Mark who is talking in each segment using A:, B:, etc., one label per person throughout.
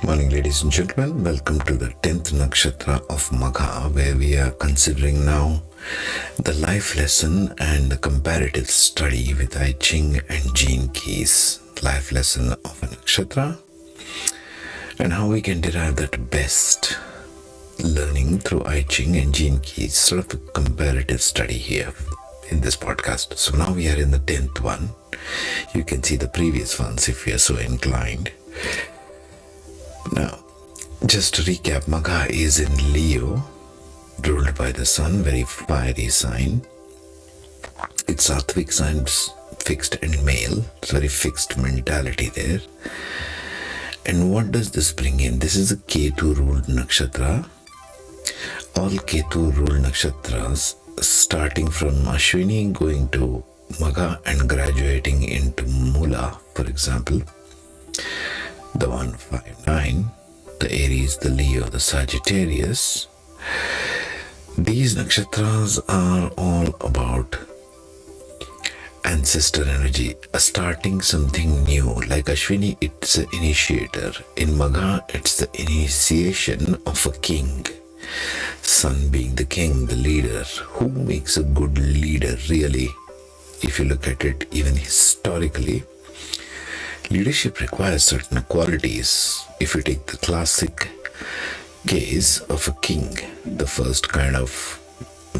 A: Morning, ladies and gentlemen. Welcome to the 10th Nakshatra of Magha, where we are considering now the life lesson and the comparative study with i-ching and gene keys. Life lesson of a nakshatra and how we can derive that best learning through i-ching and gene keys. Sort of a comparative study here in this podcast. So now we are in the 10th one. You can see the previous ones if you are so inclined. Now, just to recap, Magha is in Leo, ruled by the sun, very fiery sign. It's Sattvic signs, fixed and male. It's very fixed mentality there. And what does this bring in? This is a Ketu-ruled Nakshatra. All Ketu-ruled Nakshatras, starting from Ashwini, going to Magha and graduating into Mula, for example. The 159, the Aries, the Leo, the Sagittarius. These nakshatras are all about ancestor energy, starting something new. Like Ashwini, it's an initiator. In Magha, it's the initiation of a king. Sun being the king, the leader. Who makes a good leader, really? If you look at it, even historically, leadership requires certain qualities. If you take the classic case of a king, the first kind of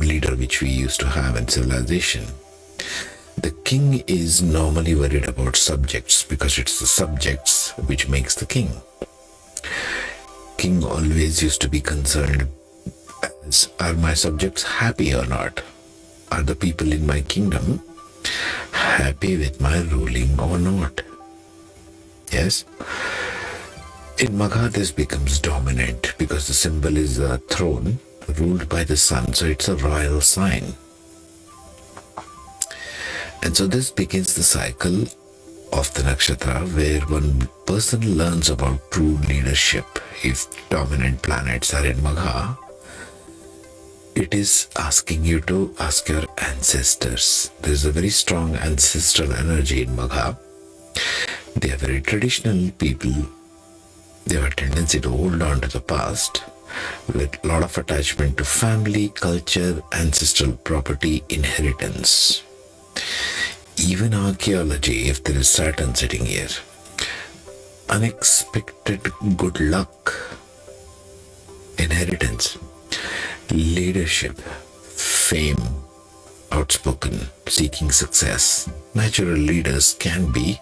A: leader which we used to have in civilization, the king is normally worried about subjects because it's the subjects which makes the king. King always used to be concerned as, are my subjects happy or not? Are the people in my kingdom happy with my ruling or not? Yes. In Magha, this becomes dominant because the symbol is a throne ruled by the sun, so it's a royal sign. And so this begins the cycle of the nakshatra where one person learns about true leadership. If dominant planets are in Magha, it is asking you to ask your ancestors. There is a very strong ancestral energy in Magha. They are very traditional people. They have a tendency to hold on to the past with a lot of attachment to family, culture, ancestral property, inheritance. Even archaeology, if there is Saturn sitting here, unexpected good luck, inheritance, leadership, fame, outspoken, seeking success. Natural leaders can be,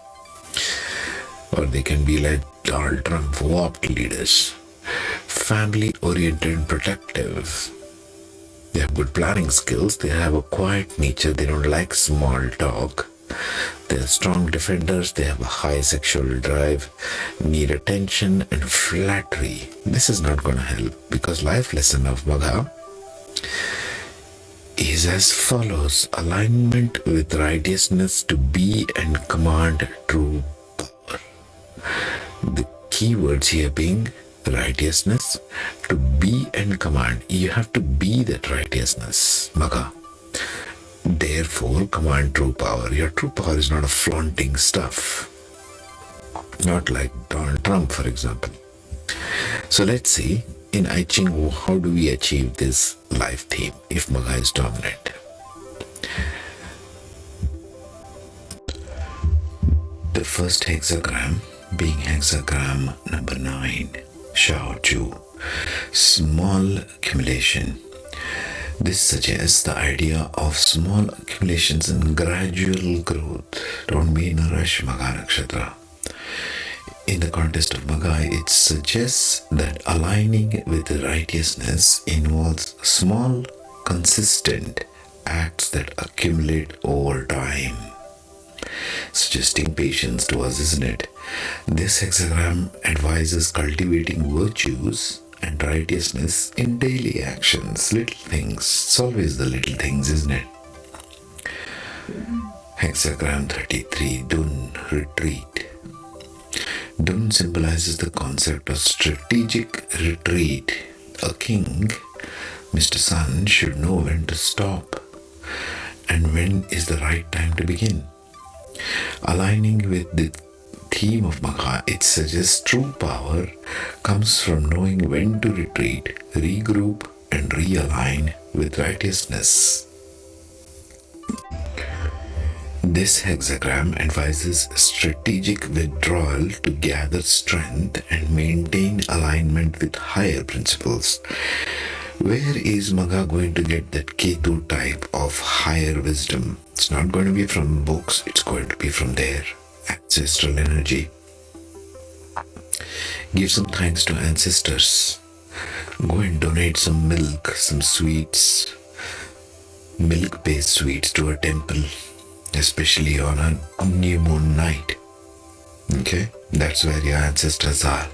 A: or they can be like Donald Trump, warped leaders, family-oriented and protective. They have good planning skills, they have a quiet nature, they don't like small talk. They are strong defenders, they have a high sexual drive, need attention and flattery. This is not going to help because life lesson of Magha is as follows. Alignment with righteousness to be and command true power. The key words here being righteousness, to be and command. You have to be that righteousness, Magha. Therefore, command true power. Your true power is not a flaunting stuff. Not like Donald Trump, for example. So let's see, in i-ching, how do we achieve this life theme if Magha is dominant? The first hexagram being hexagram number 9, Shao Ju, small accumulation. This suggests the idea of small accumulations and gradual growth. Don't be in a rush, Magha Nakshatra. In the context of Magha, it suggests that aligning with the righteousness involves small, consistent acts that accumulate over time. Suggesting patience to us, isn't it? This hexagram advises cultivating virtues and righteousness in daily actions, little things. It's always the little things, isn't it? Hexagram 33, Dun, retreat. Dun symbolizes the concept of strategic retreat. A king, Mr. Sun, should know when to stop and when is the right time to begin. Aligning with the theme of Magha, it suggests true power comes from knowing when to retreat, regroup, and realign with righteousness. This hexagram advises strategic withdrawal to gather strength and maintain alignment with higher principles. Where is Magha going to get that Ketu type of higher wisdom? It's not going to be from books, it's going to be from their ancestral energy. Give some thanks to ancestors. Go and donate some milk, some sweets, milk-based sweets to a temple, especially on a new moon night. Okay, that's where your ancestors are.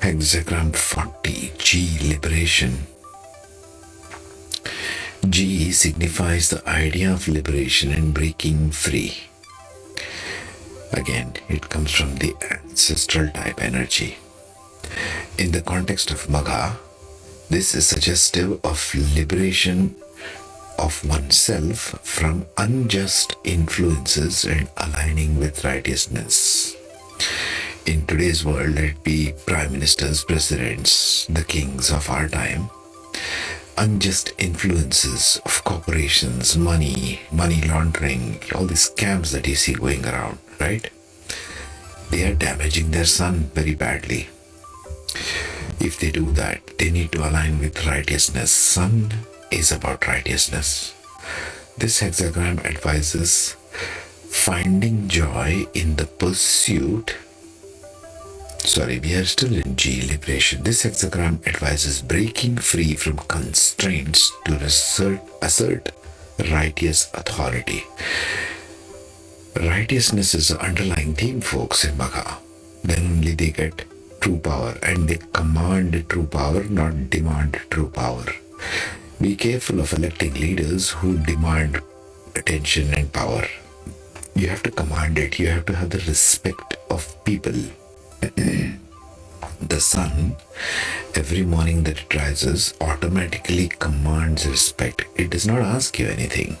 A: Hexagram 40, G, liberation. G signifies the idea of liberation and breaking free. Again, it comes from the ancestral type energy. In the context of Magha, this is suggestive of liberation of oneself from unjust influences and aligning with righteousness. In today's world, let it be prime ministers, presidents, the kings of our time, unjust influences of corporations, money laundering, all these scams that you see going around, right? They are damaging their sun very badly. If they do that, they need to align with righteousness. Sun is about righteousness. This hexagram advises finding joy in the pursuit. We are still in G, liberation. This hexagram advises breaking free from constraints to assert righteous authority. Righteousness is the underlying theme, folks, in Magha. Then only they get true power, and they command true power, not demand true power. Be careful of electing leaders who demand attention and power. You have to command it. You have to have the respect of people. The sun, every morning that it rises, automatically commands respect. It does not ask you anything.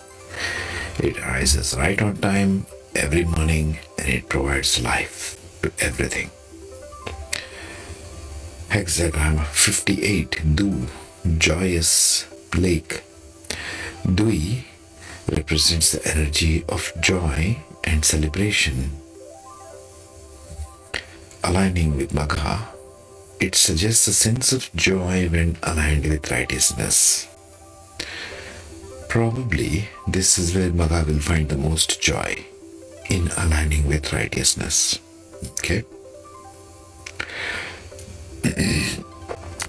A: It rises right on time every morning, and it provides life to everything. Hexagram 58, Du, joyous lake. Dui represents the energy of joy and celebration. Aligning with Magha, it suggests a sense of joy when aligned with righteousness. Probably this is where Magha will find the most joy, in aligning with righteousness. Okay?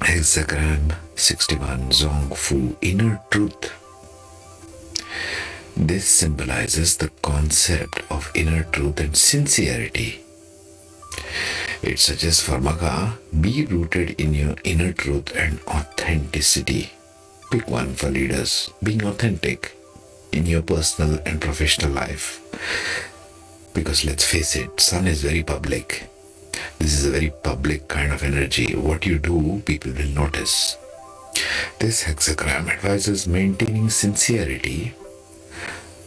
A: Hexagram 61, Zongfu, inner truth. This symbolizes the concept of inner truth and sincerity. It suggests for Magha, be rooted in your inner truth and authenticity. Pick one for leaders, being authentic in your personal and professional life. Because let's face it, sun is very public. This is a very public kind of energy. What you do, people will notice. This hexagram advises maintaining sincerity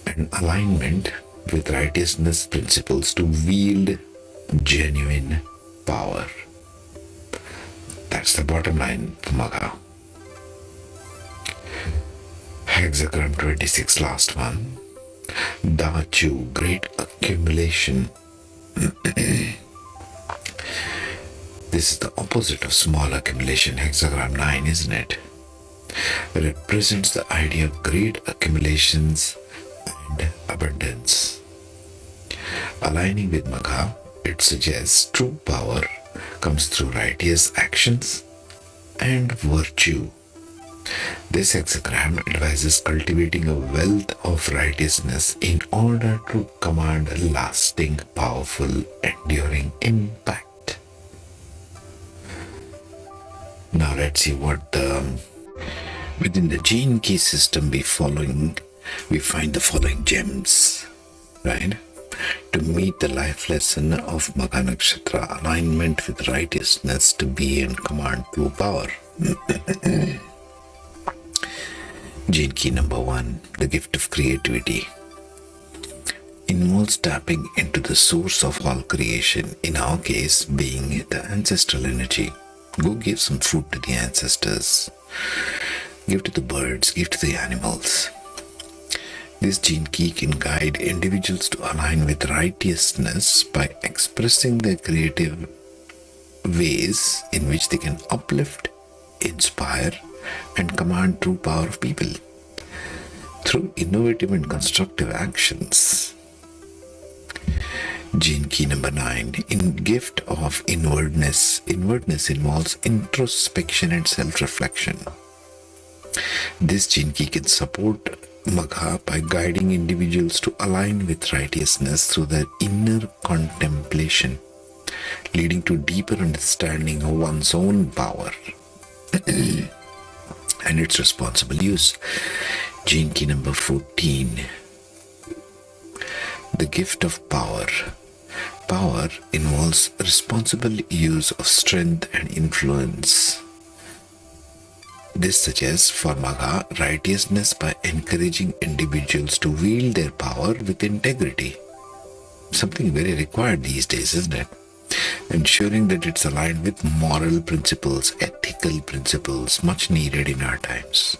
A: and alignment with righteousness principles to wield genuine power. That's the bottom line for Magha. Hexagram 26, last one. Dachu, great accumulation. This is the opposite of small accumulation. Hexagram 9, isn't it? It represents the idea of great accumulations and abundance. Aligning with Magha, it suggests true power comes through righteous actions and virtue. This hexagram advises cultivating a wealth of righteousness in order to command a lasting, powerful, enduring impact. Now let's see what within the gene key system we find the following gems, right? To meet the life lesson of Magha Nakshatra, alignment with righteousness to be and command true power. Gene key number 1, the gift of creativity. involves tapping into the source of all creation, in our case being the ancestral energy. Go give some food to the ancestors, give to the birds, give to the animals. This gene key can guide individuals to align with righteousness by expressing their creative ways in which they can uplift, inspire, and command true power of people through innovative and constructive actions. Gene key number 9, in gift of inwardness. Inwardness involves introspection and self-reflection. This gene key can support Magha by guiding individuals to align with righteousness through their inner contemplation, leading to deeper understanding of one's own power and its responsible use. Gene key number 14, the gift of power. Power involves responsible use of strength and influence. This suggests for Magha righteousness by encouraging individuals to wield their power with integrity. Something very required these days, isn't it? Ensuring that it's aligned with moral principles, ethical principles, much needed in our times.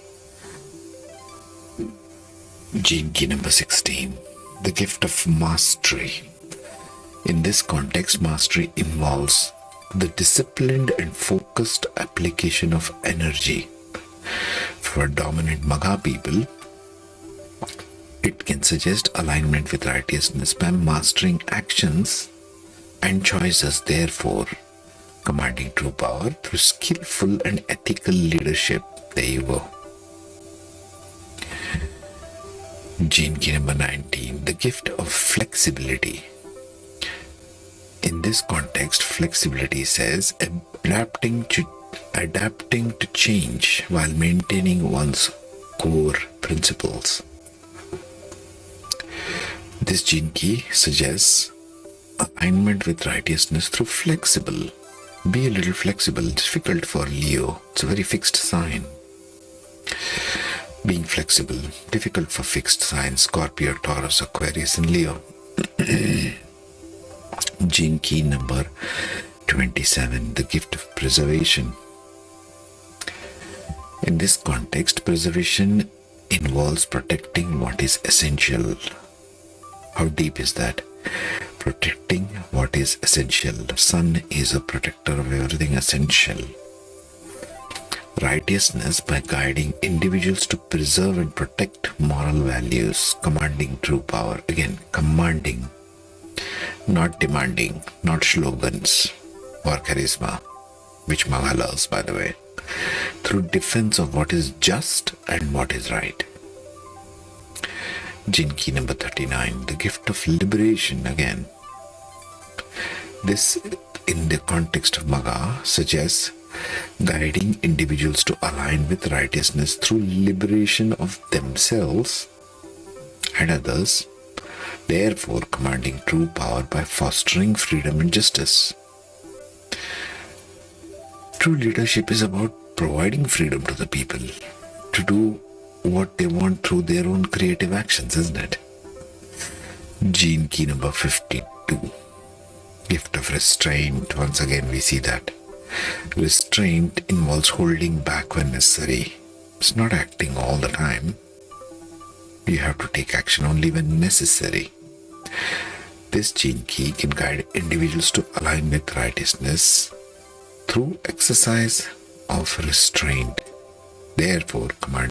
A: Gene key number 16, the gift of mastery. In this context, mastery involves the disciplined and focused application of energy. For dominant Magha people, it can suggest alignment with righteousness by mastering actions and choices, therefore commanding true power through skillful and ethical leadership. There you go. Gene key number 19, the gift of flexibility. In this context, flexibility says adapting to change while maintaining one's core principles. This gene key suggests alignment with righteousness through flexible. Be a little flexible. Difficult for Leo. It's a very fixed sign. Being flexible, difficult for fixed signs, Scorpio, Taurus, Aquarius, and Leo. Gene key number 27, the gift of preservation. In this context, preservation involves protecting what is essential. How deep is that? Protecting what is essential. The sun is a protector of everything essential. Righteousness by guiding individuals to preserve and protect moral values, commanding true power. Again, commanding, not demanding, not slogans or charisma, which Magha loves, by the way, through defense of what is just and what is right. Gene key number 39, the gift of liberation. Again, this in the context of Magha suggests guiding individuals to align with righteousness through liberation of themselves and others, therefore commanding true power by fostering freedom and justice. True leadership is about providing freedom to the people to do what they want through their own creative actions, isn't it? Gene key number 52, gift of restraint. Once again we see that restraint involves holding back when necessary. It's not acting all the time. You have to take action only when necessary. This gene key can guide individuals to align with righteousness through exercise of restraint, therefore command